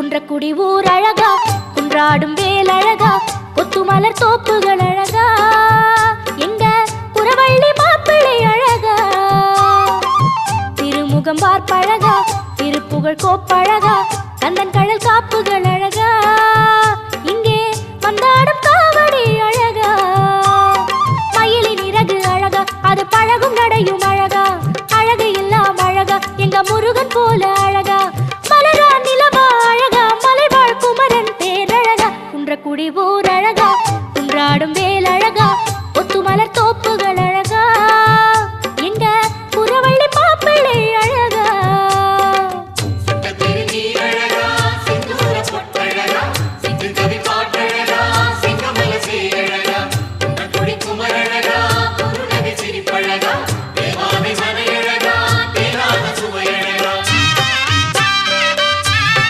குன்றக்குடி ஊர் அழகா, குன்றாடும் வேல் அழகா, கொத்துமலர் தோப்புகள் அழகா, எங்க குறவள்ளி மாப்பிள்ளை அழகா, திருமுகம் பார்ப்பழகா, திருப்புகழ் கோப்பழகா,